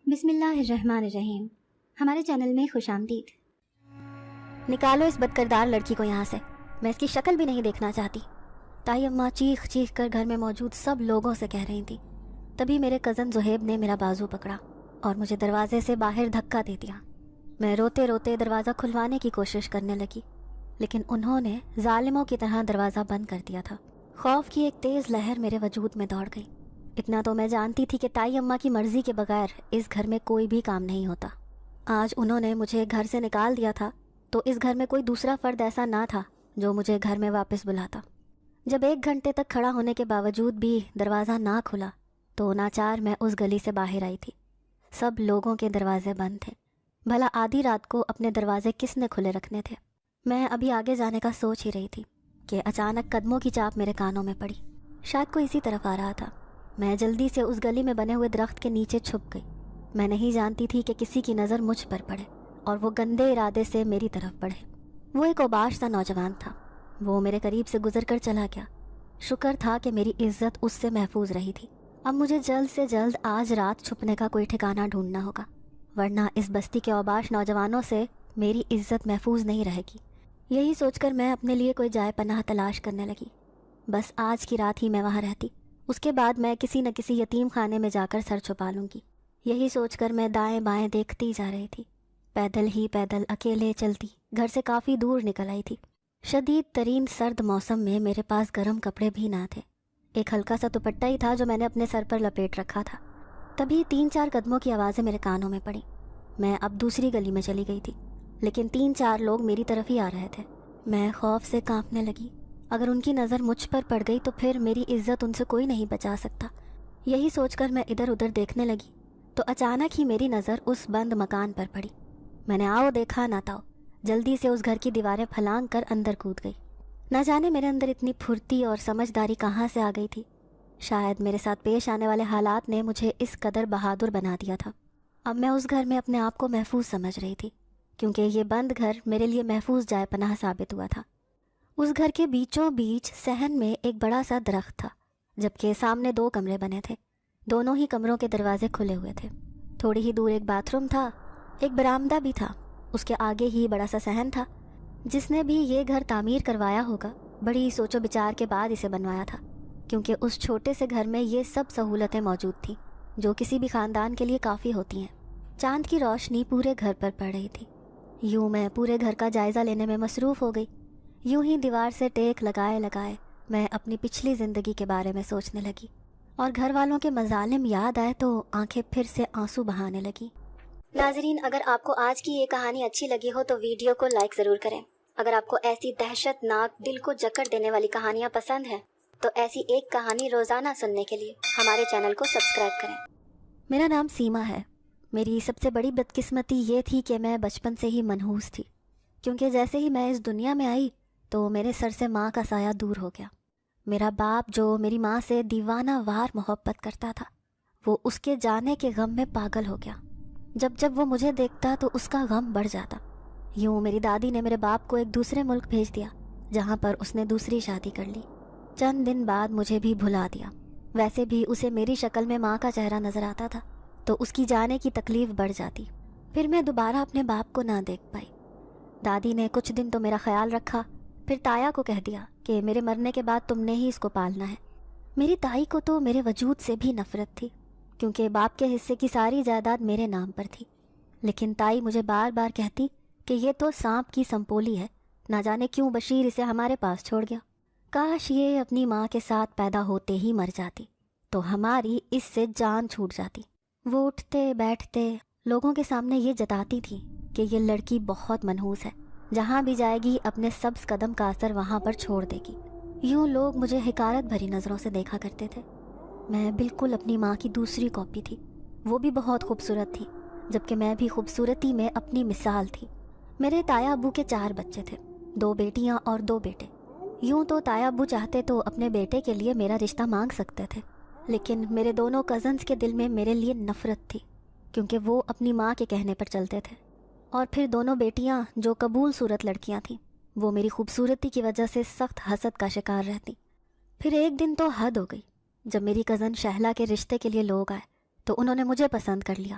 بسم اللہ الرحمن الرحیم۔ ہمارے چینل میں خوش آمدید۔ نکالو اس بدکردار لڑکی کو یہاں سے، میں اس کی شکل بھی نہیں دیکھنا چاہتی۔ تائی اماں چیخ چیخ کر گھر میں موجود سب لوگوں سے کہہ رہی تھی۔ تبھی میرے کزن زہیب نے میرا بازو پکڑا اور مجھے دروازے سے باہر دھکا دے دیا۔ میں روتے روتے دروازہ کھلوانے کی کوشش کرنے لگی، لیکن انہوں نے ظالموں کی طرح دروازہ بند کر دیا تھا۔ خوف کی ایک تیز لہر میرے وجود میں دوڑ گئی۔ اتنا تو میں جانتی تھی کہ تائی اماں کی مرضی کے بغیر اس گھر میں کوئی بھی کام نہیں ہوتا۔ آج انہوں نے مجھے گھر سے نکال دیا تھا تو اس گھر میں کوئی دوسرا فرد ایسا نہ تھا جو مجھے گھر میں واپس بلاتا۔ جب 1 گھنٹے تک کھڑا ہونے کے باوجود بھی دروازہ نہ کھلا تو ناچار میں اس گلی سے باہر آئی تھی۔ سب لوگوں کے دروازے بند تھے۔ بھلا آدھی رات کو اپنے دروازے کس نے کھلے رکھنے تھے؟ میں ابھی آگے جانے کا سوچ ہی رہی تھی کہ اچانک قدموں کی چاپ میرے کانوں میں پڑی۔ شاید کوئی اسی طرف آ رہا تھا۔ میں جلدی سے اس گلی میں بنے ہوئے درخت کے نیچے چھپ گئی۔ میں نہیں جانتی تھی کہ کسی کی نظر مجھ پر پڑے اور وہ گندے ارادے سے میری طرف بڑھے۔ وہ ایک اوباش سا نوجوان تھا۔ وہ میرے قریب سے گزر کر چلا گیا۔ شکر تھا کہ میری عزت اس سے محفوظ رہی تھی۔ اب مجھے جلد سے جلد آج رات چھپنے کا کوئی ٹھکانہ ڈھونڈنا ہوگا، ورنہ اس بستی کے اوباش نوجوانوں سے میری عزت محفوظ نہیں رہے گی۔ یہی سوچ کر میں اپنے لیے کوئی جائے پناہ تلاش کرنے لگی۔ بس آج کی رات ہی میں وہاں رہتی، اس کے بعد میں کسی نہ کسی یتیم خانے میں جا کر سر چھپا لوں گی۔ یہی سوچ کر میں دائیں بائیں دیکھتی جا رہی تھی۔ پیدل ہی پیدل اکیلے چلتی گھر سے کافی دور نکل آئی تھی۔ شدید ترین سرد موسم میں میرے پاس گرم کپڑے بھی نہ تھے۔ ایک ہلکا سا دوپٹہ ہی تھا جو میں نے اپنے سر پر لپیٹ رکھا تھا۔ تبھی 3-4 قدموں کی آوازیں میرے کانوں میں پڑی۔ میں اب دوسری گلی میں چلی گئی تھی، لیکن 3-4 لوگ میری طرف ہی آ رہے تھے۔ میں خوف سے کانپنے لگی۔ اگر ان کی نظر مجھ پر پڑ گئی تو پھر میری عزت ان سے کوئی نہیں بچا سکتا۔ یہی سوچ کر میں ادھر ادھر دیکھنے لگی تو اچانک ہی میری نظر اس بند مکان پر پڑی۔ میں نے آؤ دیکھا نہ تاؤ جلدی سے اس گھر کی دیواریں پھلانگ کر اندر کود گئی۔ نہ جانے میرے اندر اتنی پھرتی اور سمجھداری کہاں سے آ گئی تھی۔ شاید میرے ساتھ پیش آنے والے حالات نے مجھے اس قدر بہادر بنا دیا تھا۔ اب میں اس گھر میں اپنے آپ کو محفوظ سمجھ رہی تھی، کیونکہ یہ بند گھر میرے لیے محفوظ جائے پناہ ثابت ہوا تھا۔ اس گھر کے بیچوں بیچ صحن میں ایک بڑا سا درخت تھا، جبکہ سامنے 2 کمرے بنے تھے۔ دونوں ہی کمروں کے دروازے کھلے ہوئے تھے۔ تھوڑی ہی دور ایک باتھ روم تھا، ایک برآمدہ بھی تھا۔ اس کے آگے ہی بڑا سا صحن تھا۔ جس نے بھی یہ گھر تعمیر کروایا ہوگا بڑی سوچ و بچار کے بعد اسے بنوایا تھا، کیونکہ اس چھوٹے سے گھر میں یہ سب سہولتیں موجود تھیں جو کسی بھی خاندان کے لیے کافی ہوتی ہیں۔ چاند کی روشنی پورے گھر پر پڑ رہی تھی۔ یوں میں پورے گھر کا جائزہ لینے میں مصروف ہو گئی۔ یوں ہی دیوار سے ٹیک لگائے لگائے میں اپنی پچھلی زندگی کے بارے میں سوچنے لگی، اور گھر والوں کے مظالم یاد آئے تو آنکھیں پھر سے آنسو بہانے لگی۔ ناظرین، اگر آپ کو آج کی یہ کہانی اچھی لگی ہو تو ویڈیو کو لائک ضرور کریں۔ اگر آپ کو ایسی دہشت ناک دل کو جکڑ دینے والی کہانیاں پسند ہیں تو ایسی ایک کہانی روزانہ سننے کے لیے ہمارے چینل کو سبسکرائب کریں۔ میرا نام سیما ہے۔ میری سب سے بڑی بدقسمتی یہ تھی کہ میں بچپن سے ہی منحوس تھی، کیونکہ جیسے ہی میں اس دنیا میں آئی تو میرے سر سے ماں کا سایہ دور ہو گیا۔ میرا باپ جو میری ماں سے دیوانہ وار محبت کرتا تھا، وہ اس کے جانے کے غم میں پاگل ہو گیا۔ جب جب وہ مجھے دیکھتا تو اس کا غم بڑھ جاتا۔ یوں میری دادی نے میرے باپ کو ایک دوسرے ملک بھیج دیا، جہاں پر اس نے دوسری شادی کر لی۔ چند دن بعد مجھے بھی بھلا دیا۔ ویسے بھی اسے میری شکل میں ماں کا چہرہ نظر آتا تھا تو اس کی جانے کی تکلیف بڑھ جاتی۔ پھر میں دوبارہ اپنے باپ کو نہ دیکھ پائی۔ دادی نے کچھ دن تو میرا خیال رکھا، پھر تایا کو کہہ دیا کہ میرے مرنے کے بعد تم نے ہی اس کو پالنا ہے۔ میری تائی کو تو میرے وجود سے بھی نفرت تھی، کیونکہ باپ کے حصے کی ساری جائیداد میرے نام پر تھی۔ لیکن تائی مجھے بار بار کہتی کہ یہ تو سانپ کی سنپولی ہے، نہ جانے کیوں بشیر اسے ہمارے پاس چھوڑ گیا۔ کاش یہ اپنی ماں کے ساتھ پیدا ہوتے ہی مر جاتی تو ہماری اس سے جان چھوٹ جاتی۔ وہ اٹھتے بیٹھتے لوگوں کے سامنے یہ جتاتی تھی کہ یہ لڑکی بہت منحوس ہے، جہاں بھی جائے گی اپنے سبز قدم کا اثر وہاں پر چھوڑ دے گی۔ یوں لوگ مجھے حقارت بھری نظروں سے دیکھا کرتے تھے۔ میں بالکل اپنی ماں کی دوسری کاپی تھی۔ وہ بھی بہت خوبصورت تھی، جبکہ میں بھی خوبصورتی میں اپنی مثال تھی۔ میرے تایا ابو کے 4 بچے تھے، 2 بیٹیاں اور 2 بیٹے۔ یوں تو تایا ابو چاہتے تو اپنے بیٹے کے لیے میرا رشتہ مانگ سکتے تھے، لیکن میرے دونوں کزنز کے دل میں میرے لیے نفرت تھی، کیونکہ وہ اپنی ماں کے کہنے پر چلتے تھے۔ اور پھر دونوں بیٹیاں جو قبول صورت لڑکیاں تھیں، وہ میری خوبصورتی کی وجہ سے سخت حسد کا شکار رہتی۔ پھر ایک دن تو حد ہو گئی، جب میری کزن شہلا کے رشتے کے لیے لوگ آئے تو انہوں نے مجھے پسند کر لیا۔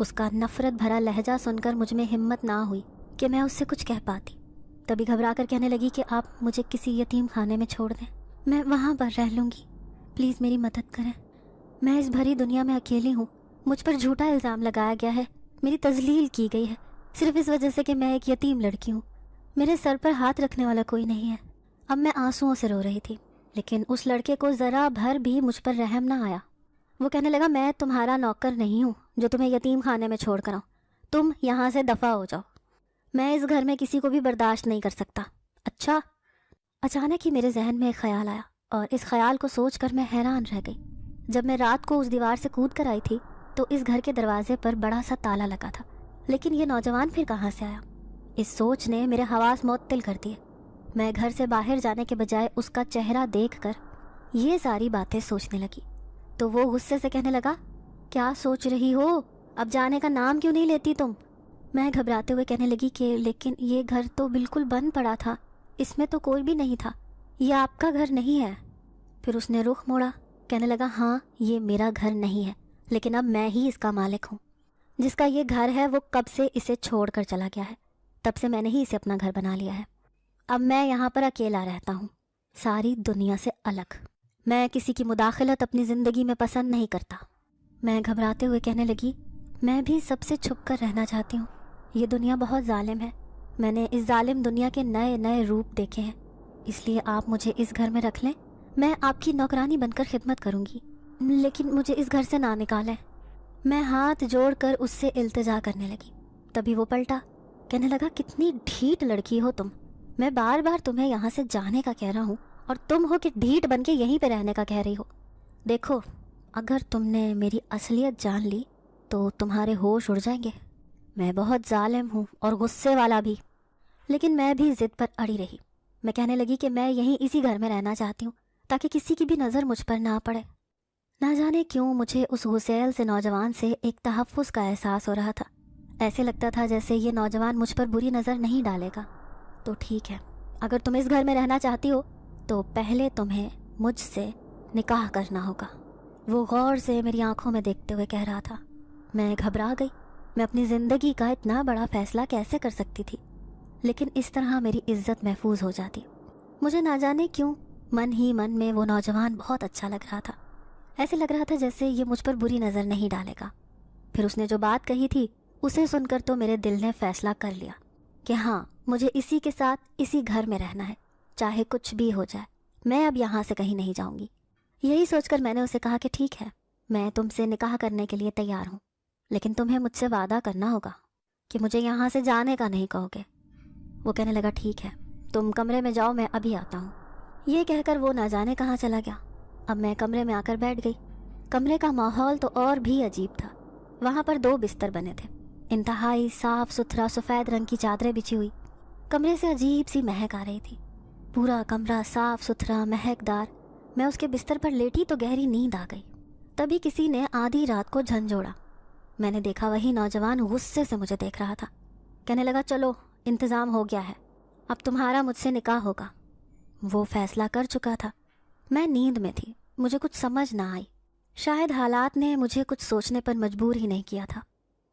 اس کا نفرت بھرا لہجہ سن کر مجھ میں ہمت نہ ہوئی کہ میں اس سے کچھ کہہ پاتی. تبھی گھبرا کر کہنے لگی کہ آپ مجھے کسی یتیم خانے میں چھوڑ دیں, میں وہاں پر رہ لوں گی, پلیز میری مدد کریں. میں اس بھری دنیا میں اکیلی ہوں, مجھ پر جھوٹا الزام لگایا گیا ہے, میری تذلیل کی گئی ہے صرف اس وجہ سے کہ میں ایک یتیم لڑکی ہوں. میرے سر پر ہاتھ رکھنے والا کوئی نہیں ہے. اب میں آنسوؤں سے رو رہی تھی, لیکن اس لڑکے کو ذرا بھر بھی مجھ پر رحم نہ آیا. وہ کہنے لگا, میں تمہارا نوکر نہیں ہوں جو تمہیں یتیم خانے میں چھوڑ کر آؤں, تم یہاں سے دفع ہو جاؤ, میں اس گھر میں کسی کو بھی برداشت نہیں کر سکتا. اچھا. اچانک ہی میرے ذہن میں ایک خیال آیا اور اس خیال کو سوچ کر میں حیران رہ گئی. جب میں رات کو اس دیوار سے کود کر آئی تھی تو اس گھر کے دروازے پر بڑا سا تالا لگا تھا, لیکن یہ نوجوان پھر کہاں سے آیا؟ اس سوچ نے میرے حواس معطل کر دیے. میں گھر سے باہر جانے کے بجائے اس کا چہرہ دیکھ کر یہ ساری باتیں سوچنے لگی. تو وہ غصے سے کہنے لگا, کیا سوچ رہی ہو, اب جانے کا نام کیوں نہیں لیتی تم؟ میں گھبراتے ہوئے کہنے لگی کہ لیکن یہ گھر تو بالکل بند پڑا تھا, اس میں تو کوئی بھی نہیں تھا, یہ آپ کا گھر نہیں ہے. پھر اس نے رخ موڑا, کہنے لگا, ہاں یہ میرا گھر نہیں ہے, لیکن اب میں ہی اس کا مالک ہوں. جس کا یہ گھر ہے وہ کب سے اسے چھوڑ کر چلا گیا ہے, تب سے میں نے ہی اسے اپنا گھر بنا لیا ہے. اب میں یہاں پر اکیلا رہتا ہوں, ساری دنیا سے الگ. میں کسی کی مداخلت اپنی زندگی میں پسند نہیں کرتا. میں گھبراتے ہوئے کہنے لگی, میں بھی سب سے چھپ کر رہنا چاہتی ہوں. یہ دنیا بہت ظالم ہے, میں نے اس ظالم دنیا کے نئے نئے روپ دیکھے ہیں, اس لیے آپ مجھے اس گھر میں رکھ لیں, میں آپ کی نوکرانی بن کر خدمت کروں گی, لیکن مجھے اس گھر سے نہ نکالیں. میں ہاتھ جوڑ کر اس سے التجا کرنے لگی. تبھی وہ پلٹا, کہنے لگا, کتنی ڈھیٹ لڑکی ہو تم, میں بار بار تمہیں یہاں سے جانے کا کہہ رہا ہوں اور تم ہو کہ ڈھیٹ بن کے یہیں پہ رہنے کا کہہ رہی ہو. دیکھو, اگر تم نے میری اصلیت جان لی تو تمہارے ہوش اڑ جائیں گے. میں بہت ظالم ہوں اور غصے والا بھی. لیکن میں بھی ضد پر اڑی رہی. میں کہنے لگی کہ میں یہیں اسی گھر میں رہنا چاہتی ہوں تاکہ کسی کی بھی نظر مجھ پر نہ پڑے. نہ جانے کیوں مجھے اس غسیل سے نوجوان سے ایک تحفظ کا احساس ہو رہا تھا. ایسے لگتا تھا جیسے یہ نوجوان مجھ پر بری نظر نہیں ڈالے گا. تو ٹھیک ہے, اگر تم اس گھر میں رہنا چاہتی ہو تو پہلے تمہیں مجھ سے نکاح کرنا ہوگا. وہ غور سے میری آنکھوں میں دیکھتے ہوئے کہہ رہا تھا. میں گھبرا گئی. میں اپنی زندگی کا اتنا بڑا فیصلہ کیسے کر سکتی تھی, لیکن اس طرح میری عزت محفوظ ہو جاتی. مجھے نہ جانے کیوں من ہی من میں وہ نوجوان بہت اچھا لگ رہا تھا. ایسے لگ رہا تھا جیسے یہ مجھ پر بری نظر نہیں ڈالے گا. پھر اس نے جو بات کہی تھی اسے سن کر تو میرے دل نے فیصلہ کر لیا کہ ہاں, مجھے اسی کے ساتھ اسی گھر میں رہنا ہے, چاہے کچھ بھی ہو جائے. میں اب یہاں سے کہیں نہیں جاؤں گی. یہی سوچ کر میں نے اسے کہا کہ ٹھیک ہے, میں تم سے نکاح کرنے کے لیے تیار ہوں, لیکن تمہیں مجھ سے وعدہ کرنا ہوگا کہ مجھے یہاں سے جانے کا نہیں کہو گے. وہ کہنے لگا, ٹھیک ہے, تم کمرے میں جاؤ, میں ابھی آتا ہوں. یہ کہہ کر وہ نہ جانے کہاں چلا گیا. اب میں کمرے میں آ کر بیٹھ گئی. کمرے کا ماحول تو اور بھی عجیب تھا. وہاں پر 2 بستر بنے تھے, انتہائی صاف ستھرا سفید رنگ کی چادریں بچھی ہوئی. کمرے سے عجیب سی مہک آ رہی تھی. پورا کمرہ صاف ستھرا مہکدار. میں اس کے بستر پر لیٹی تو گہری نیند آ گئی. تبھی کسی نے آدھی رات کو جھنجھوڑا. میں نے دیکھا وہی نوجوان غصے سے مجھے دیکھ رہا تھا. کہنے لگا, چلو انتظام ہو گیا ہے, اب تمہارا مجھ سے نکاح ہوگا. وہ فیصلہ کر چکا تھا. میں نیند میں تھی, مجھے کچھ سمجھ نہ آئی. شاید حالات نے مجھے کچھ سوچنے پر مجبور ہی نہیں کیا تھا.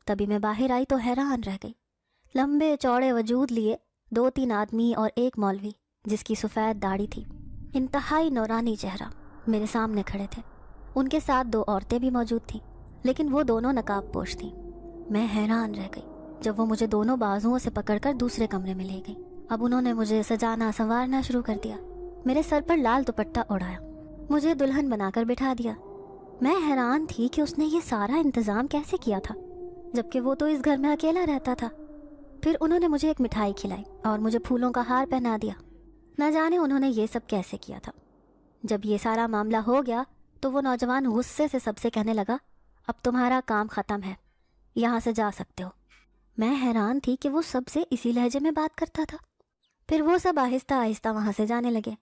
تبھی میں باہر آئی تو حیران رہ گئی. لمبے چوڑے وجود لیے 2-3 آدمی اور ایک مولوی جس کی سفید داڑھی تھی, انتہائی نورانی چہرہ, میرے سامنے کھڑے تھے. ان کے ساتھ 2 عورتیں بھی موجود تھیں, لیکن وہ دونوں نقاب پوش تھیں. میں حیران رہ گئی جب وہ مجھے دونوں بازوؤں سے پکڑ کر دوسرے کمرے میں لے گئی. اب انہوں نے مجھے سجانا سنوارنا شروع کر دیا. میرے سر پر لال دوپٹہ اڑایا, مجھے دلہن بنا کر بٹھا دیا. میں حیران تھی کہ اس نے یہ سارا انتظام کیسے کیا تھا, جبکہ وہ تو اس گھر میں اکیلا رہتا تھا. پھر انہوں نے مجھے ایک مٹھائی کھلائی اور مجھے پھولوں کا ہار پہنا دیا. نہ جانے انہوں نے یہ سب کیسے کیا تھا. جب یہ سارا معاملہ ہو گیا تو وہ نوجوان غصے سے سب سے کہنے لگا, اب تمہارا کام ختم ہے, یہاں سے جا سکتے ہو. میں حیران تھی کہ وہ سب سے اسی لہجے میں بات کرتا تھا. پھر وہ سب آہستہ آہستہ وہاں سے جانے لگے,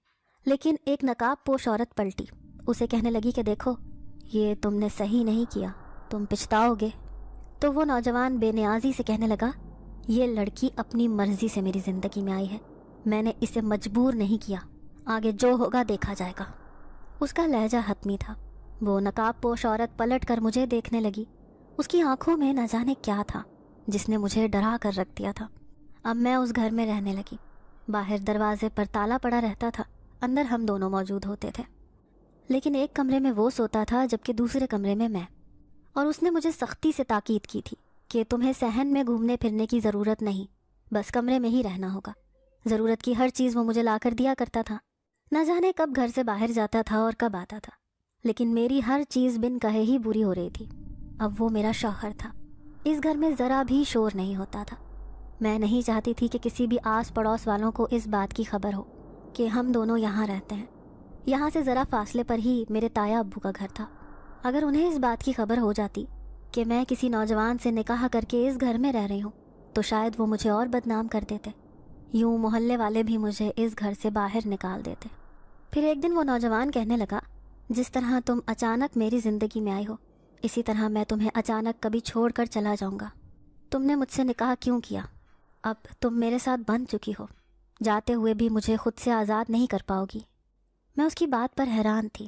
لیکن ایک نقاب پوش عورت پلٹی. اسے کہنے لگی کہ دیکھو, یہ تم نے صحیح نہیں کیا, تم پچھتاؤ گے. تو وہ نوجوان بے نیازی سے کہنے لگا, یہ لڑکی اپنی مرضی سے میری زندگی میں آئی ہے, میں نے اسے مجبور نہیں کیا, آگے جو ہوگا دیکھا جائے گا. اس کا لہجہ حتمی تھا. وہ نقاب پوش عورت پلٹ کر مجھے دیکھنے لگی اس کی آنکھوں میں نہ جانے کیا تھا جس نے مجھے ڈرا کر رکھ دیا تھا۔ اب میں اس گھر میں رہنے لگی۔ باہر دروازے پر تالا پڑا رہتا تھا، اندر ہم دونوں موجود ہوتے تھے، لیکن ایک کمرے میں وہ سوتا تھا جبکہ دوسرے کمرے میں اور اس نے مجھے سختی سے تاکید کی تھی کہ تمہیں صحن میں گھومنے پھرنے کی ضرورت نہیں، بس کمرے میں ہی رہنا ہوگا۔ ضرورت کی ہر چیز وہ مجھے لا کر دیا کرتا تھا، نہ جانے کب گھر سے باہر جاتا تھا اور کب آتا تھا، لیکن میری ہر چیز بن کہے ہی بری ہو رہی تھی۔ اب وہ میرا شوہر تھا۔ اس گھر میں ذرا بھی شور نہیں ہوتا تھا۔ میں نہیں چاہتی تھی کہ کسی بھی آس پڑوس والوں کو اس بات کی خبر ہو کہ ہم دونوں یہاں رہتے ہیں۔ یہاں سے ذرا فاصلے پر ہی میرے تایا ابو کا گھر تھا۔ اگر انہیں اس بات کی خبر ہو جاتی کہ میں کسی نوجوان سے نکاح کر کے اس گھر میں رہ رہی ہوں تو شاید وہ مجھے اور بدنام کر دیتے، یوں محلے والے بھی مجھے اس گھر سے باہر نکال دیتے۔ پھر ایک دن وہ نوجوان کہنے لگا، جس طرح تم اچانک میری زندگی میں آئی ہو، اسی طرح میں تمہیں اچانک کبھی چھوڑ کر چلا جاؤں گا۔ تم نے مجھ سے نکاح کیوں کیا؟ اب تم میرے ساتھ بندھ چکی ہو، جاتے ہوئے بھی مجھے خود سے آزاد نہیں کر پاؤ گی۔ میں اس کی بات پر حیران تھی۔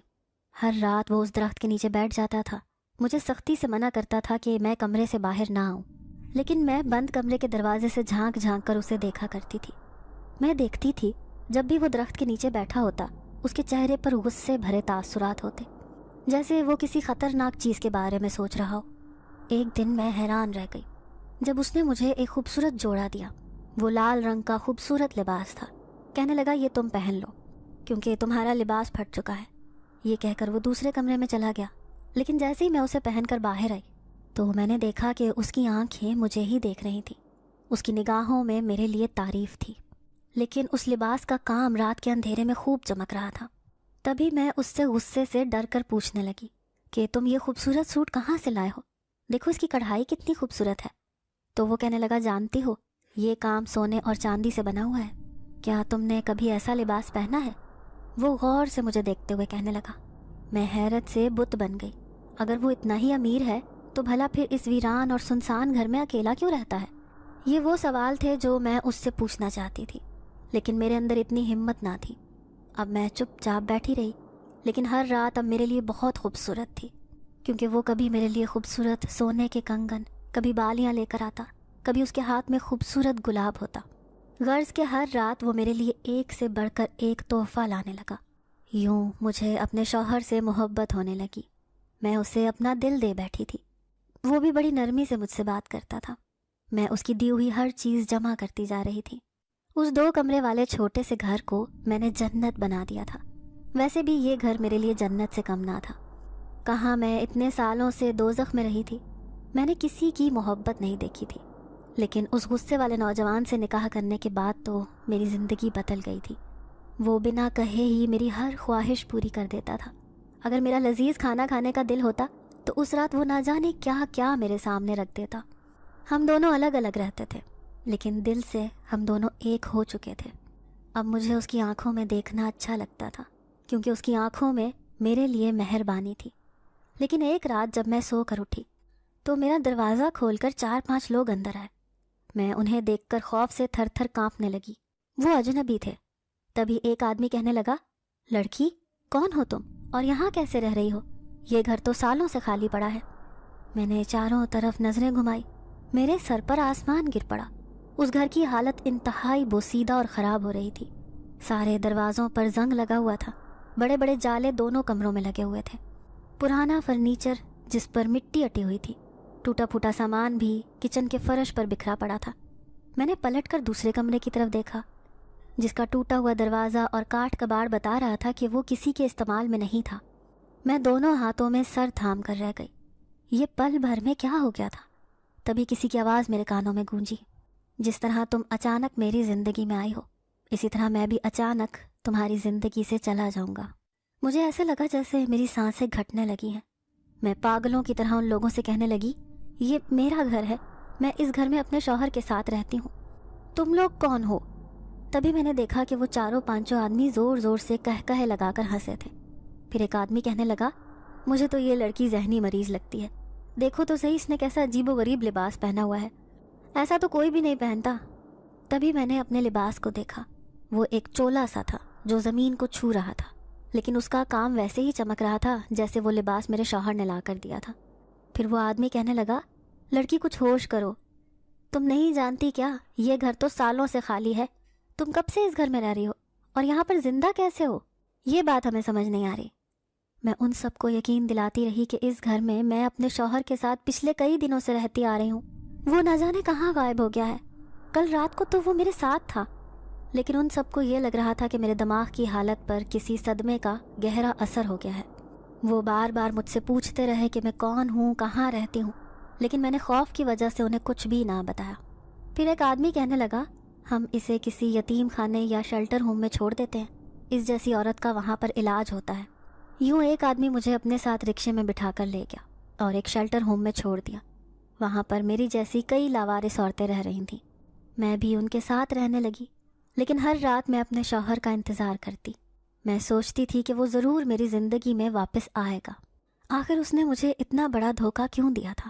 ہر رات وہ اس درخت کے نیچے بیٹھ جاتا تھا، مجھے سختی سے منع کرتا تھا کہ میں کمرے سے باہر نہ آؤں، لیکن میں بند کمرے کے دروازے سے جھانک جھانک کر اسے دیکھا کرتی تھی۔ میں دیکھتی تھی جب بھی وہ درخت کے نیچے بیٹھا ہوتا، اس کے چہرے پر غصے بھرے تاثرات ہوتے، جیسے وہ کسی خطرناک چیز کے بارے میں سوچ رہا ہو۔ ایک دن میں حیران رہ گئی جب اس نے مجھے ایک خوبصورت جوڑا دیا۔ وہ لال رنگ کا خوبصورت لباس تھا۔ کہنے لگا، یہ تم پہن لو کیونکہ تمہارا لباس پھٹ چکا ہے۔ یہ کہہ کر وہ دوسرے کمرے میں چلا گیا، لیکن جیسے ہی میں اسے پہن کر باہر آئی تو میں نے دیکھا کہ اس کی آنکھیں مجھے ہی دیکھ رہی تھیں۔ اس کی نگاہوں میں میرے لیے تعریف تھی، لیکن اس لباس کا کام رات کے اندھیرے میں خوب چمک رہا تھا۔ تبھی میں اس سے غصے سے ڈر کر پوچھنے لگی کہ تم یہ خوبصورت سوٹ کہاں سے لائے ہو؟ دیکھو اس کی کڑھائی کتنی خوبصورت ہے۔ تو وہ کہنے لگا، جانتی ہو یہ کام سونے اور چاندی سے بنا ہوا ہے، کیا تم نے کبھی ایسا لباس پہنا ہے؟ وہ غور سے مجھے دیکھتے ہوئے کہنے لگا۔ میں حیرت سے بت بن گئی۔ اگر وہ اتنا ہی امیر ہے تو بھلا پھر اس ویران اور سنسان گھر میں اکیلا کیوں رہتا ہے؟ یہ وہ سوال تھے جو میں اس سے پوچھنا چاہتی تھی، لیکن میرے اندر اتنی ہمت نہ تھی۔ اب میں چپ چاپ بیٹھی رہی، لیکن ہر رات اب میرے لیے بہت خوبصورت تھی، کیونکہ وہ کبھی میرے لیے خوبصورت سونے کے کنگن، کبھی بالیاں لے کر آتا، کبھی اس کے ہاتھ میں خوبصورت گلاب ہوتا۔ غرض کہ ہر رات وہ میرے لیے ایک سے بڑھ کر ایک تحفہ لانے لگا۔ یوں مجھے اپنے شوہر سے محبت ہونے لگی۔ میں اسے اپنا دل دے بیٹھی تھی۔ وہ بھی بڑی نرمی سے مجھ سے بات کرتا تھا۔ میں اس کی دی ہوئی ہر چیز جمع کرتی جا رہی تھی۔ اس 2 کمرے والے چھوٹے سے گھر کو میں نے جنت بنا دیا تھا۔ ویسے بھی یہ گھر میرے لیے جنت سے کم نہ تھا۔ کہاں میں اتنے سالوں سے دوزخ میں رہی تھی۔ میں نے کسی کی محبت نہیں دیکھی تھی، لیکن اس غصے والے نوجوان سے نکاح کرنے کے بعد تو میری زندگی بدل گئی تھی۔ وہ بنا کہے ہی میری ہر خواہش پوری کر دیتا تھا۔ اگر میرا لذیذ کھانا کھانے کا دل ہوتا تو اس رات وہ نہ جانے کیا کیا میرے سامنے رکھ دیتا۔ ہم دونوں الگ الگ رہتے تھے، لیکن دل سے ہم دونوں ایک ہو چکے تھے۔ اب مجھے اس کی آنکھوں میں دیکھنا اچھا لگتا تھا، کیونکہ اس کی آنکھوں میں میرے لیے مہربانی تھی۔ لیکن ایک رات جب میں سو کر اٹھی تو میرا دروازہ کھول کر 4-5 لوگ اندر آئے۔ میں انہیں دیکھ کر خوف سے تھر تھر کانپنے لگی۔ وہ اجنبی تھے۔ تبھی ایک آدمی کہنے لگا، لڑکی کون ہو تم اور یہاں کیسے رہ رہی ہو؟ یہ گھر تو سالوں سے خالی پڑا ہے۔ میں نے چاروں طرف نظریں گھمائی، میرے سر پر آسمان گر پڑا۔ اس گھر کی حالت انتہائی بوسیدہ اور خراب ہو رہی تھی۔ سارے دروازوں پر زنگ لگا ہوا تھا، بڑے بڑے جالے دونوں کمروں میں لگے ہوئے تھے۔ پرانا فرنیچر جس پر مٹی اٹی ہوئی تھی، ٹوٹا پھوٹا سامان بھی کچن کے فرش پر بکھرا پڑا تھا۔ میں نے پلٹ کر دوسرے کمرے کی طرف دیکھا، جس کا ٹوٹا ہوا دروازہ اور کاٹ کباڑ بتا رہا تھا کہ وہ کسی کے استعمال میں نہیں تھا۔ میں دونوں ہاتھوں میں سر تھام کر رہ گئی۔ یہ پل بھر میں کیا ہو گیا تھا؟ تبھی کسی کی آواز میرے کانوں میں گونجی، جس طرح تم اچانک میری زندگی میں آئی ہو، اسی طرح میں بھی اچانک تمہاری زندگی سے چلا جاؤں گا۔ مجھے ایسے لگا جیسے میری سانسیں گھٹنے لگی ہیں۔ میں پاگلوں کی طرح ان لوگوں سے کہنے لگی، یہ میرا گھر ہے، میں اس گھر میں اپنے شوہر کے ساتھ رہتی ہوں، تم لوگ کون ہو؟ تبھی میں نے دیکھا کہ وہ 4-5 آدمی زور زور سے کہے لگا کر ہنسے تھے۔ پھر ایک آدمی کہنے لگا، مجھے تو یہ لڑکی ذہنی مریض لگتی ہے، دیکھو تو صحیح اس نے کیسا عجیب و غریب لباس پہنا ہوا ہے، ایسا تو کوئی بھی نہیں پہنتا۔ تبھی میں نے اپنے لباس کو دیکھا۔ وہ ایک چولا سا تھا جو زمین کو چھو رہا تھا، لیکن اس کا کام ویسے ہی چمک رہا تھا جیسے وہ لباس میرے شوہر نے لا کر دیا تھا۔ پھر وہ آدمی کہنے لگا، لڑکی کچھ ہوش کرو، تم نہیں جانتی کیا یہ گھر تو سالوں سے خالی ہے، تم کب سے اس گھر میں رہ رہی ہو اور یہاں پر زندہ کیسے ہو؟ یہ بات ہمیں سمجھ نہیں آ رہی۔ میں ان سب کو یقین دلاتی رہی کہ اس گھر میں میں اپنے شوہر کے ساتھ پچھلے کئی دنوں سے رہتی آ رہی ہوں، وہ نہ جانے کہاں غائب ہو گیا ہے، کل رات کو تو وہ میرے ساتھ تھا۔ لیکن ان سب کو یہ لگ رہا تھا کہ میرے دماغ کی حالت پر کسی صدمے کا گہرا اثر ہو گیا ہے۔ وہ بار بار مجھ سے پوچھتے رہے کہ میں کون ہوں، کہاں رہتی ہوں، لیکن میں نے خوف کی وجہ سے انہیں کچھ بھی نہ بتایا۔ پھر ایک آدمی کہنے لگا، ہم اسے کسی یتیم خانے یا شیلٹر ہوم میں چھوڑ دیتے ہیں، اس جیسی عورت کا وہاں پر علاج ہوتا ہے۔ یوں ایک آدمی مجھے اپنے ساتھ رکشے میں بٹھا کر لے گیا اور ایک شیلٹر ہوم میں چھوڑ دیا۔ وہاں پر میری جیسی کئی لاوارث عورتیں رہ رہی تھیں، میں بھی ان کے ساتھ رہنے لگی، لیکن ہر رات میں اپنے شوہر کا انتظار کرتی۔ میں سوچتی تھی کہ وہ ضرور میری زندگی میں واپس آئے گا، آخر اس نے مجھے اتنا بڑا دھوکہ کیوں دیا تھا۔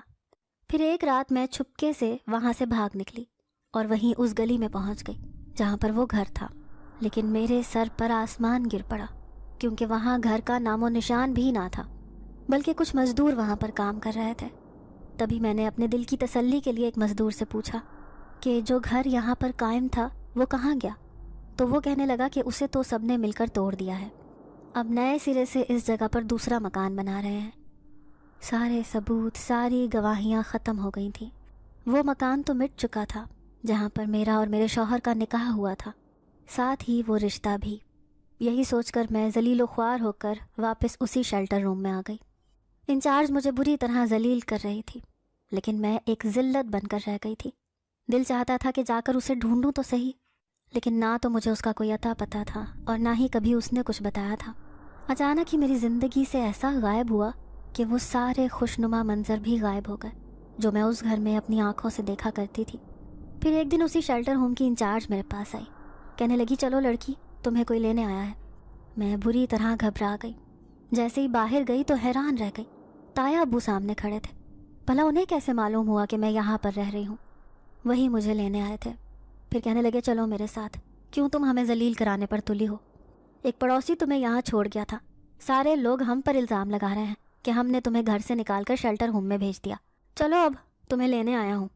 پھر ایک رات میں چھپکے سے وہاں سے بھاگ نکلی اور وہیں اس گلی میں پہنچ گئی جہاں پر وہ گھر تھا، لیکن میرے سر پر آسمان گر پڑا، کیونکہ وہاں گھر کا نام و نشان بھی نہ تھا، بلکہ کچھ مزدور وہاں پر کام کر رہے تھے۔ تبھی میں نے اپنے دل کی تسلی کے لیے ایک مزدور سے پوچھا کہ جو گھر یہاں پر قائم تھا وہ کہاں گیا؟ تو وہ کہنے لگا کہ اسے تو سب نے مل کر توڑ دیا ہے، اب نئے سرے سے اس جگہ پر دوسرا مکان بنا رہے ہیں۔ سارے ثبوت، ساری گواہیاں ختم ہو گئی تھیں۔ وہ مکان تو مٹ چکا تھا جہاں پر میرا اور میرے شوہر کا نکاح ہوا تھا، ساتھ ہی وہ رشتہ بھی۔ یہی سوچ کر میں ذلیل و خوار ہو کر واپس اسی شیلٹر روم میں آ گئی۔ انچارج مجھے بری طرح ذلیل کر رہی تھی، لیکن میں ایک ذلت بن کر رہ گئی تھی۔ دل چاہتا تھا کہ جا کر اسے ڈھونڈوں تو صحیح، لیکن نہ تو مجھے اس کا کوئی عطا پتہ تھا اور نہ ہی کبھی اس نے کچھ بتایا تھا۔ اچانک ہی میری زندگی سے ایسا غائب ہوا کہ وہ سارے خوشنما منظر بھی غائب ہو گئے جو میں اس گھر میں اپنی آنکھوں سے دیکھا کرتی تھی۔ پھر ایک دن اسی شیلٹر ہوم کی انچارج میرے پاس آئی، کہنے لگی، چلو لڑکی، تمہیں کوئی لینے آیا ہے۔ میں بری طرح گھبرا گئی، جیسے ہی باہر گئی تو حیران رہ گئی، تایا ابو سامنے کھڑے تھے۔ بھلا انہیں کیسے معلوم ہوا کہ میں یہاں پر رہ رہی ہوں؟ وہی مجھے لینے آئے تھے۔ پھر کہنے لگے، چلو میرے ساتھ، کیوں تم ہمیں ذلیل کرانے پر تلی ہو؟ ایک پڑوسی تمہیں یہاں چھوڑ گیا تھا، سارے لوگ ہم پر الزام لگا رہے ہیں کہ ہم نے تمہیں گھر سے نکال کر شیلٹر ہوم میں بھیج دیا، چلو اب تمہیں لینے آیا ہوں۔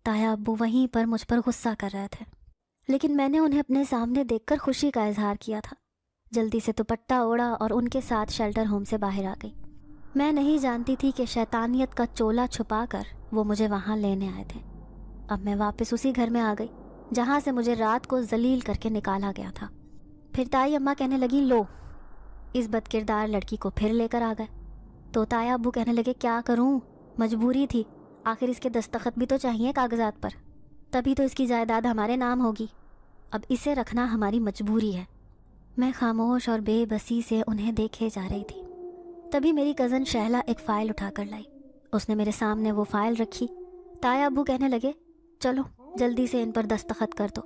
تایا ابو وہیں پر مجھ پر غصہ کر رہے تھے، لیکن میں نے انہیں اپنے سامنے دیکھ کر خوشی کا اظہار کیا تھا۔ جلدی سے دوپٹہ اوڑھا اور ان کے ساتھ شیلٹر ہوم سے باہر آ گئی۔ میں نہیں جانتی تھی کہ شیطانیت کا چولا چھپا کر وہ مجھے وہاں لینے آئے تھے۔ اب میں واپس اسی گھر میں آ گئی جہاں سے مجھے رات کو ذلیل کر کے نکالا گیا تھا۔ پھر تائی اماں کہنے لگی، لو، اس بد کردار لڑکی کو پھر لے کر آ گئے۔ تو تایا ابو کہنے لگے، کیا کروں، مجبوری تھی، آخر اس کے دستخط بھی تو چاہیے کاغذات پر، تبھی تو اس کی جائیداد ہمارے نام ہوگی، اب اسے رکھنا ہماری مجبوری ہے۔ میں خاموش اور بے بسی سے انہیں دیکھے جا رہی تھی۔ تبھی میری کزن شہلا ایک فائل اٹھا کر لائی، اس نے میرے سامنے وہ فائل رکھی۔ تایا ابو کہنے لگے، چلو جلدی سے ان پر دستخط کر دو،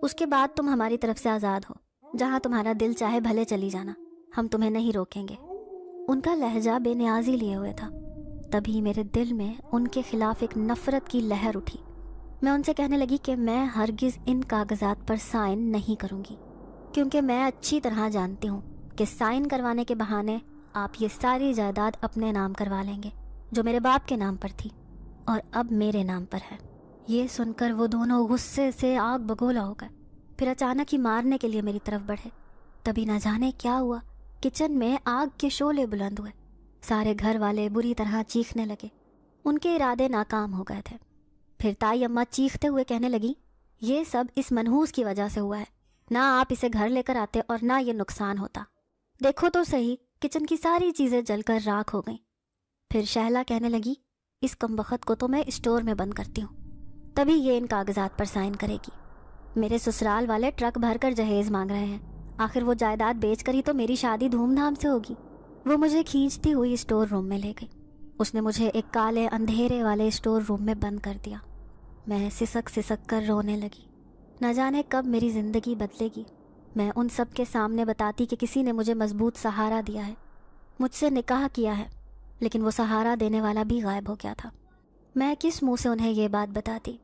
اس کے بعد تم ہماری طرف سے آزاد ہو، جہاں تمہارا دل چاہے بھلے چلی جانا، ہم تمہیں نہیں روکیں گے۔ ان کا لہجہ بے نیازی لیے ہوئے تھا۔ تبھی میرے دل میں ان کے خلاف ایک نفرت کی لہر اٹھی۔ میں ان سے کہنے لگی کہ میں ہرگز ان کاغذات پر سائن نہیں کروں گی، کیونکہ میں اچھی طرح جانتی ہوں کہ سائن کروانے کے بہانے آپ یہ ساری جائیداد اپنے نام کروا لیں گے جو میرے باپ کے نام پر تھی اور اب میرے نام پر ہے۔ یہ سن کر وہ دونوں غصے سے آگ بگولا ہو گئے، پھر اچانک ہی مارنے کے لیے میری طرف بڑھے۔ تبھی نہ جانے کیا ہوا، کچن میں آگ کے شعلے بلند ہوئے، سارے گھر والے بری طرح چیخنے لگے، ان کے ارادے ناکام ہو گئے تھے۔ پھر تائی اماں چیختے ہوئے کہنے لگی، یہ سب اس منحوس کی وجہ سے ہوا ہے، نہ آپ اسے گھر لے کر آتے اور نہ یہ نقصان ہوتا، دیکھو تو صحیح، کچن کی ساری چیزیں جل کر راکھ ہو گئیں۔ پھر شہلا کہنے لگی، اس کمبخت کو تو میں اسٹور میں بند کرتی ہوں، تبھی یہ ان کاغذات پر سائن کرے گی۔ میرے سسرال والے ٹرک بھر کر جہیز مانگ رہے ہیں، آخر وہ جائیداد بیچ کر ہی تو میری شادی دھوم دھام سے ہوگی۔ وہ مجھے کھینچتی ہوئی اسٹور روم میں لے گئی، اس نے مجھے ایک کالے اندھیرے والے اسٹور روم میں بند کر دیا۔ میں سسک سسک کر رونے لگی، نہ جانے کب میری زندگی بدلے گی۔ میں ان سب کے سامنے بتاتی کہ کسی نے مجھے مضبوط سہارا دیا ہے، مجھ سے نکاح کیا ہے، لیکن وہ سہارا دینے والا بھی غائب ہو گیا تھا۔ میں کس منہ سے انہیں یہ بات بتاتی؟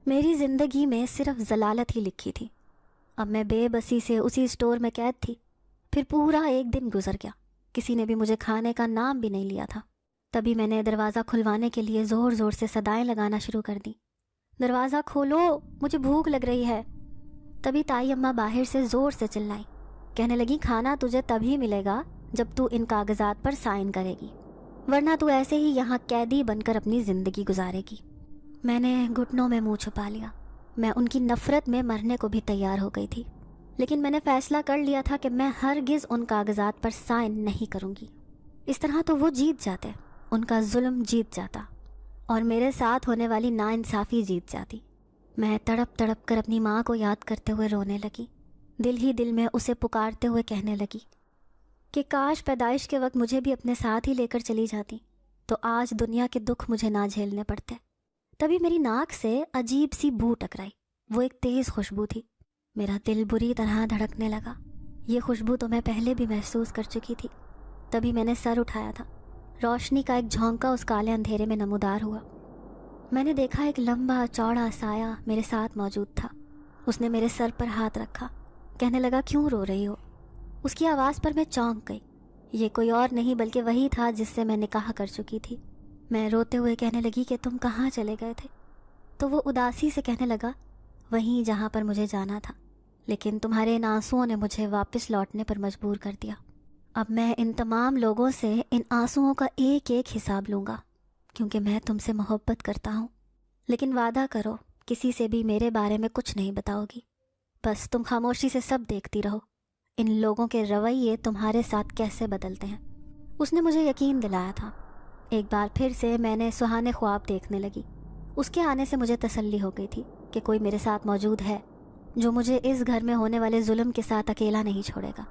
میری زندگی میں صرف ضلالت ہی لکھی تھی۔ اب میں بے بسی سے اسی اسٹور میں قید تھی۔ پھر پورا ایک دن گزر گیا، کسی نے بھی مجھے کھانے کا نام بھی نہیں لیا تھا۔ تبھی میں نے دروازہ کھلوانے کے لیے زور زور سے صدائیں لگانا شروع کر دی، دروازہ کھولو، مجھے بھوک لگ رہی ہے۔ تبھی تائی اماں باہر سے زور سے چلائی، کہنے لگی کھانا تجھے تبھی ملے گا جب تو ان کاغذات پر سائن کرے گی، ورنہ تو ایسے ہی یہاں قیدی بن کر اپنی زندگی گزارے گی۔ میں نے گھٹنوں میں منہ چھپا لیا، میں ان کی نفرت میں مرنے کو بھی تیار ہو گئی تھی، لیکن میں نے فیصلہ کر لیا تھا کہ میں ہرگز ان کاغذات پر سائن نہیں کروں گی۔ اس طرح تو وہ جیت جاتے، ان کا ظلم جیت جاتا اور میرے ساتھ ہونے والی ناانصافی جیت جاتی۔ میں تڑپ تڑپ کر اپنی ماں کو یاد کرتے ہوئے رونے لگی، دل ہی دل میں اسے پکارتے ہوئے کہنے لگی کہ کاش پیدائش کے وقت مجھے بھی اپنے ساتھ ہی لے کر چلی جاتی تو آج دنیا کے دکھ مجھے نہ جھیلنے پڑتے۔ تبھی میری ناک سے عجیب سی بو ٹکرائی، وہ ایک تیز خوشبو تھی۔ میرا دل بری طرح دھڑکنے لگا، یہ خوشبو تو میں پہلے بھی محسوس کر چکی تھی۔ تبھی میں نے سر اٹھایا تھا، روشنی کا ایک جھونکا اس کالے اندھیرے میں نمودار ہوا۔ میں نے دیکھا ایک لمبا چوڑا سایہ میرے ساتھ موجود تھا۔ اس نے میرے سر پر ہاتھ رکھا، کہنے لگا کیوں رو رہی ہو؟ اس کی آواز پر میں چونک گئی، یہ کوئی اور نہیں بلکہ وہی تھا جس سے میں نکاح کر چکی تھی۔ میں روتے ہوئے کہنے لگی کہ تم کہاں چلے گئے تھے؟ تو وہ اداسی سے کہنے لگا وہیں جہاں پر مجھے جانا تھا، لیکن تمہارے ان آنسوؤں نے مجھے واپس لوٹنے پر مجبور کر دیا۔ اب میں ان تمام لوگوں سے ان آنسوؤں کا ایک ایک حساب لوں گا، کیونکہ میں تم سے محبت کرتا ہوں، لیکن وعدہ کرو کسی سے بھی میرے بارے میں کچھ نہیں بتاؤ گی، بس تم خاموشی سے سب دیکھتی رہو ان لوگوں کے رویے تمہارے ساتھ کیسے بدلتے ہیں۔ اس نے مجھے یقین دلایا تھا۔ ایک بار پھر سے میں نے سہانے خواب دیکھنے لگی۔ اس کے آنے سے مجھے تسلی ہو گئی تھی کہ کوئی میرے ساتھ موجود ہے جو مجھے اس گھر میں ہونے والے ظلم کے ساتھ اکیلا نہیں چھوڑے گا۔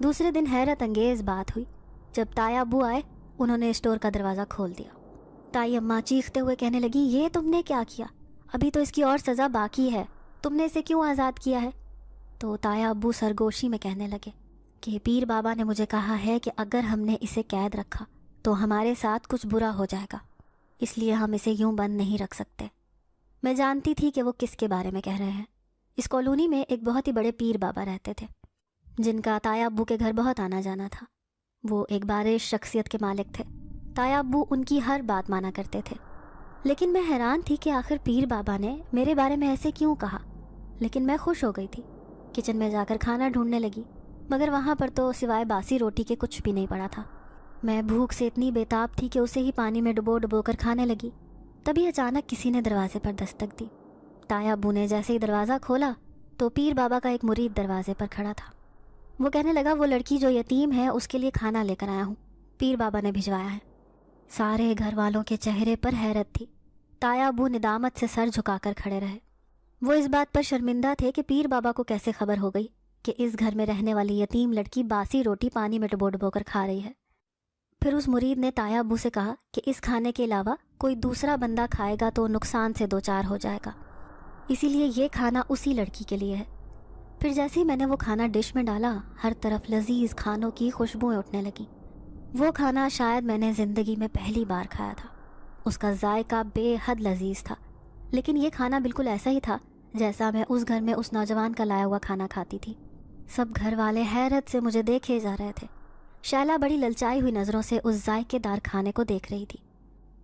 دوسرے دن حیرت انگیز بات ہوئی، جب تایا ابو آئے انہوں نے اسٹور کا دروازہ کھول دیا۔ تائی اماں چیختے ہوئے کہنے لگی یہ تم نے کیا کیا؟ ابھی تو اس کی اور سزا باقی ہے، تم نے اسے کیوں آزاد کیا ہے؟ تو تایا ابو سرگوشی میں کہنے لگے کہ پیر بابا نے مجھے کہا ہے کہ اگر ہم نے اسے قید رکھا تو ہمارے ساتھ کچھ برا ہو جائے گا، اس لیے ہم اسے یوں بند نہیں رکھ سکتے۔ میں جانتی تھی کہ وہ کس کے بارے میں کہہ رہے ہیں۔ اس کالونی میں ایک بہت ہی بڑے پیر بابا رہتے تھے جن کا تایا ابو کے گھر بہت آنا جانا تھا۔ وہ ایک بارش شخصیت کے مالک تھے، تایا ابو ان کی ہر بات مانا کرتے تھے، لیکن میں حیران تھی کہ آخر پیر بابا نے میرے بارے میں ایسے کیوں کہا۔ لیکن میں خوش ہو گئی تھی، کچن میں جا کر کھانا ڈھونڈنے لگی، مگر وہاں پر تو سوائے باسی روٹی کے کچھ بھی نہیں پڑا تھا۔ میں بھوک سے اتنی بےتاب تھی کہ اسے ہی پانی میں ڈبو ڈبو کر کھانے لگی۔ تبھی اچانک کسی نے دروازے پر دستک دی۔ تایا ابو نے جیسے ہی دروازہ کھولا تو پیر بابا کا ایک مرید دروازے پر کھڑا تھا۔ وہ کہنے لگا وہ لڑکی جو یتیم ہے اس کے لیے کھانا لے کر آیا ہوں، پیر بابا نے بھجوایا ہے۔ سارے گھر والوں کے چہرے پر حیرت تھی۔ تایا ابو ندامت سے سر جھکا کر کھڑے رہے۔ وہ اس بات پر شرمندہ تھے کہ پیر بابا کو کیسے خبر ہو گئی کہ اس گھر میں رہنے والی یتیم لڑکی باسی روٹی پانی میں ڈبو ڈبو کر کھا رہی ہے۔ پھر اس مرید نے تایا ابو سے کہا کہ اس کھانے کے علاوہ کوئی دوسرا بندہ کھائے گا تو نقصان سے دوچار ہو جائے گا، اسی لیے یہ کھانا اسی لڑکی کے لیے ہے۔ پھر جیسے ہی میں نے وہ کھانا ڈش میں ڈالا، ہر طرف لذیذ کھانوں کی خوشبوئیں اٹھنے لگیں۔ وہ کھانا شاید میں نے زندگی میں پہلی بار کھایا تھا۔ اس کا ذائقہ بے حد لذیذ تھا، لیکن یہ کھانا بالکل ایسا ہی تھا جیسا میں اس گھر میں اس نوجوان کا لایا ہوا کھانا کھاتی تھی۔ سب گھر والے حیرت سے مجھے دیکھے جا رہے تھے۔ شائلہ بڑی للچائی ہوئی نظروں سے اس ذائقے دار کھانے کو دیکھ رہی تھی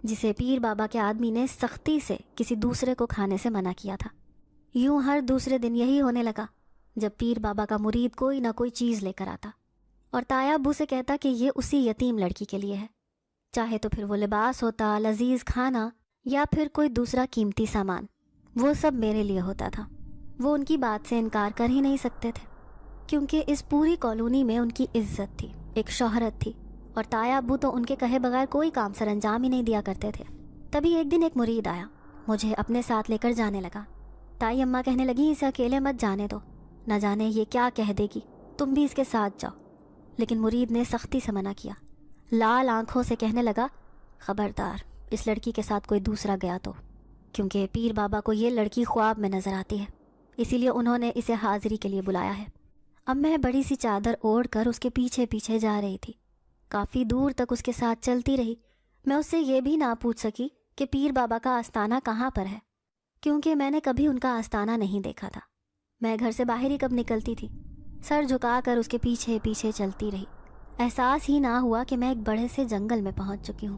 جسے پیر بابا کے آدمی نے سختی سے کسی دوسرے کو کھانے سے منع کیا تھا۔ یوں ہر دوسرے دن یہی ہونے لگا جب پیر بابا کا مرید کوئی نہ کوئی چیز لے کر آتا اور تایا ابو سے کہتا کہ یہ اسی یتیم لڑکی کے لیے ہے، چاہے تو پھر وہ لباس ہوتا، لذیذ کھانا یا پھر کوئی دوسرا قیمتی سامان، وہ سب میرے لیے ہوتا تھا۔ وہ ان کی بات سے انکار کر ہی نہیں سکتے تھے، کیونکہ اس پوری کالونی میں ان کی عزت تھی، ایک شہرت تھی، اور تایا ابو تو ان کے کہے بغیر کوئی کام سر انجام ہی نہیں دیا کرتے تھے۔ تبھی ایک دن ایک مرید آیا، مجھے اپنے ساتھ لے کر جانے لگا۔ تائی اماں کہنے لگی اسے اکیلے مت جانے دو، نہ جانے یہ کیا کہہ دے گی، تم بھی اس کے ساتھ جاؤ۔ لیکن مرید نے سختی سے منع کیا، لال آنکھوں سے کہنے لگا خبردار اس لڑکی کے ساتھ کوئی دوسرا گیا تو، کیونکہ پیر بابا کو یہ لڑکی خواب میں نظر آتی ہے، اسی لیے انہوں نے اسے حاضری کے لیے بلایا ہے۔ اب میں بڑی سی چادر اوڑھ کر اس کے پیچھے پیچھے جا رہی تھی، کافی دور تک اس کے ساتھ چلتی رہی۔ میں اس سے یہ بھی نہ پوچھ سکی کہ پیر بابا کا آستانہ کہاں پر ہے، کیونکہ میں نے کبھی ان کا آستانہ نہیں دیکھا تھا۔ میں گھر سے باہر ہی کب نکلتی تھی، سر جھکا کر اس کے پیچھے پیچھے چلتی رہی۔ احساس ہی نہ ہوا کہ میں ایک بڑے سے جنگل میں پہنچ چکی ہوں۔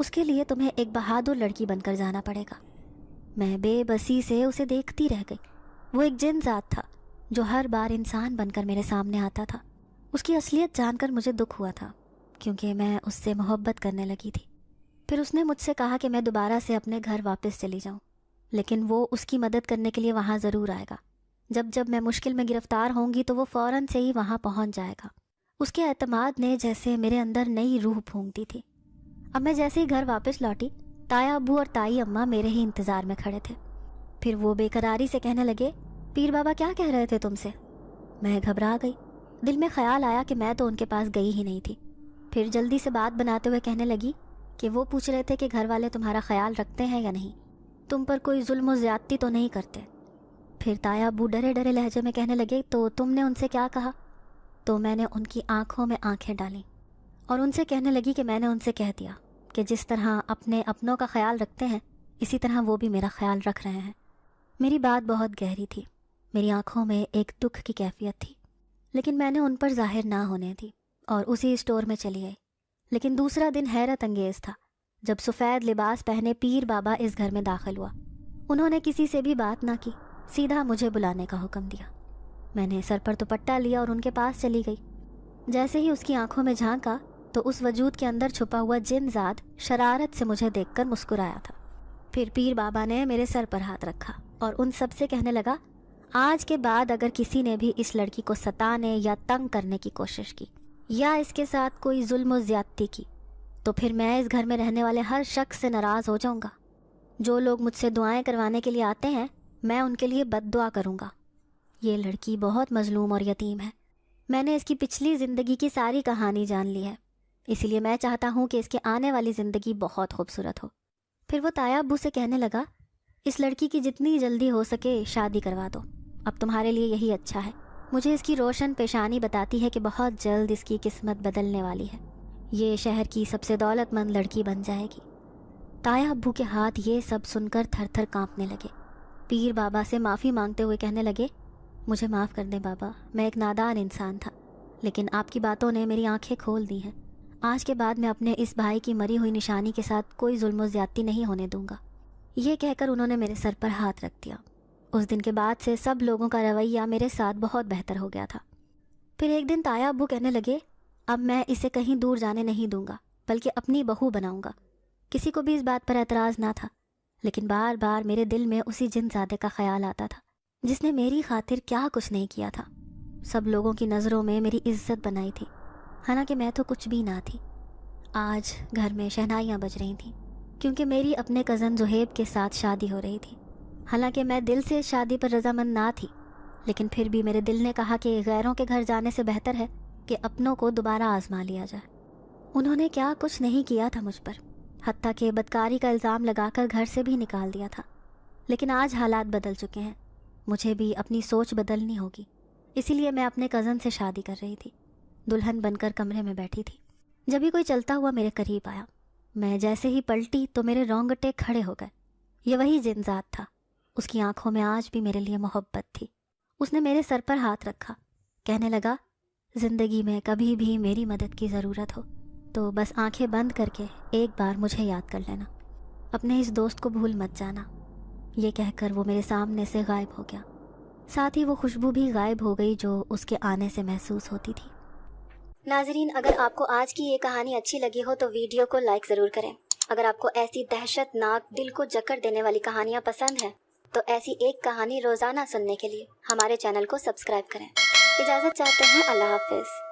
اس کے لیے تمہیں ایک بہادر لڑکی بن کر جانا پڑے گا۔ میں بے بسی سے اسے دیکھتی رہ گئی۔ وہ ایک جن ذات تھا جو ہر بار انسان بن کر میرے سامنے آتا تھا۔ اس کی اصلیت جان کر مجھے دکھ ہوا تھا، کیونکہ میں اس سے محبت کرنے لگی تھی۔ پھر اس نے مجھ سے کہا کہ میں دوبارہ سے اپنے گھر واپس چلی جاؤں، لیکن وہ اس کی مدد کرنے کے لیے وہاں ضرور آئے گا۔ جب میں مشکل میں گرفتار ہوں گی تو وہ فوراً سے ہی وہاں پہنچ جائے گا۔ اس کے اعتماد نے جیسے میرے اندر نئی روح پھونک دی تھی۔ اب میں جیسے ہی گھر واپس لوٹی، تایا ابو اور تائی اماں میرے ہی انتظار میں کھڑے تھے۔ پھر وہ بے قراری سے کہنے لگے، پیر بابا کیا کہہ رہے تھے تم سے؟ میں گھبرا گئی۔ دل میں خیال آیا کہ میں تو ان کے پاس گئی ہی نہیں تھی۔ پھر جلدی سے بات بناتے ہوئے کہنے لگی کہ وہ پوچھ رہے تھے کہ گھر والے تمہارا خیال رکھتے ہیں یا نہیں، تم پر کوئی ظلم و زیادتی تو نہیں کرتے۔ پھر تایا ابو ڈرے ڈرے لہجے میں کہنے لگے، تو تم نے ان سے کیا کہا؟ تو میں نے ان کی آنکھوں میں آنکھیں ڈالیں اور ان سے کہنے لگی کہ میں نے ان سے کہہ دیا کہ جس طرح اپنے اپنوں کا خیال رکھتے ہیں اسی طرح وہ بھی میرا خیال رکھ رہے ہیں۔ میری بات بہت گہری تھی، میری آنکھوں میں ایک دکھ کی کیفیت تھی، لیکن میں نے ان پر ظاہر نہ ہونے دی اور اسی اسٹور میں چلی گئی۔ لیکن دوسرا دن حیرت انگیز تھا جب سفید لباس پہنے پیر بابا اس گھر میں داخل ہوا۔ انہوں نے کسی سے بھی بات نہ کی، سیدھا مجھے بلانے کا حکم دیا۔ میں نے سر پر دوپٹہ لیا اور ان کے پاس چلی گئی۔ جیسے ہی اس کی آنکھوں میں جھانکا تو اس وجود کے اندر چھپا ہوا جن ذات شرارت سے مجھے دیکھ کر مسکرایا تھا۔ پھر پیر بابا نے میرے سر پر ہاتھ رکھا اور ان سب سے کہنے لگا، آج کے بعد اگر کسی نے بھی اس لڑکی کو ستانے یا تنگ کرنے کی کوشش کی یا اس کے ساتھ کوئی ظلم و زیادتی کی تو پھر میں اس گھر میں رہنے والے ہر شخص سے ناراض ہو جاؤں گا۔ جو لوگ مجھ سے دعائیں کروانے کے لیے آتے ہیں میں ان کے لیے بد دعا کروں گا۔ یہ لڑکی بہت مظلوم اور یتیم ہے، میں نے اس کی پچھلی زندگی کی ساری کہانی جان لی ہے، اسی لیے میں چاہتا ہوں کہ اس کے آنے والی زندگی بہت خوبصورت ہو۔ پھر وہ تایا ابو سے کہنے لگا، اس لڑکی کی جتنی جلدی ہو سکے شادی کروا دو، اب تمہارے لیے یہی اچھا ہے۔ مجھے اس کی روشن پیشانی بتاتی ہے کہ بہت جلد اس کی قسمت بدلنے والی ہے، یہ شہر کی سب سے دولت مند لڑکی بن جائے گی۔ تایا ابو کے ہاتھ یہ سب سن کر تھر تھر کانپنے لگے۔ پیر بابا سے معافی مانگتے ہوئے کہنے لگے، مجھے معاف کر دیں بابا، میں ایک نادان انسان تھا، لیکن آپ کی باتوں نے میری آنکھیں کھول دی ہیں۔ آج کے بعد میں اپنے اس بھائی کی مری ہوئی نشانی کے ساتھ کوئی ظلم و زیادتی نہیں ہونے دوں گا۔ یہ کہہ کر انہوں نے میرے سر پر ہاتھ رکھ دیا۔ اس دن کے بعد سے سب لوگوں کا رویہ میرے ساتھ بہت بہتر ہو گیا تھا۔ پھر ایک دن تایا ابو کہنے لگے، اب میں اسے کہیں دور جانے نہیں دوں گا بلکہ اپنی بہو بناؤں گا۔ کسی کو بھی اس بات پر اعتراض نہ تھا، لیکن بار بار میرے دل میں اسی جن زادے کا خیال آتا تھا جس نے میری خاطر کیا کچھ نہیں کیا تھا۔ سب لوگوں کی نظروں میں میری عزت بنائی تھی، حالانکہ میں تو کچھ بھی نہ تھی۔ آج گھر میں شہنائیاں بج رہی تھیں کیونکہ میری اپنے کزن زہیب کے ساتھ شادی ہو رہی تھی۔ حالانکہ میں دل سے اس شادی پر رضامند نہ تھی، لیکن پھر بھی میرے دل نے کہا کہ غیروں کے گھر جانے سے بہتر ہے کہ اپنوں کو دوبارہ آزما لیا جائے۔ انہوں نے کیا کچھ نہیں کیا تھا مجھ پر، حتیٰ کہ بدکاری کا الزام لگا کر گھر سے بھی نکال دیا تھا، لیکن آج حالات بدل چکے ہیں، مجھے بھی اپنی سوچ بدلنی ہوگی۔ اسی لیے میں اپنے کزن سے شادی کر رہی تھی، دلہن بن کر کمرے میں بیٹھی تھی۔ جب ہی کوئی چلتا ہوا میرے قریب آیا، میں جیسے ہی پلٹی تو میرے رونگٹے کھڑے ہو گئے۔ یہ وہی جن ذات تھا، اس کی آنکھوں میں آج بھی میرے لیے محبت تھی۔ اس نے میرے سر پر ہاتھ رکھا، کہنے لگا، زندگی میں کبھی بھی میری مدد کی ضرورت ہو تو بس آنکھیں بند کر کے ایک بار مجھے یاد کر لینا، اپنے اس دوست کو بھول مت جانا۔ یہ کہہ کر وہ میرے سامنے سے غائب ہو گیا، ساتھ ہی وہ خوشبو بھی غائب ہو گئی جو اس کے آنے سے محسوس ہوتی تھی۔ ناظرین، اگر آپ کو آج کی یہ کہانی اچھی لگی ہو تو ویڈیو کو لائک ضرور کریں۔ اگر آپ کو ایسی دہشت ناک دل کو جکڑ دینے والی کہانیاں پسند ہیں تو ایسی ایک کہانی روزانہ سننے کے لیے ہمارے چینل کو سبسکرائب کریں۔ اجازت چاہتے ہیں، اللہ حافظ۔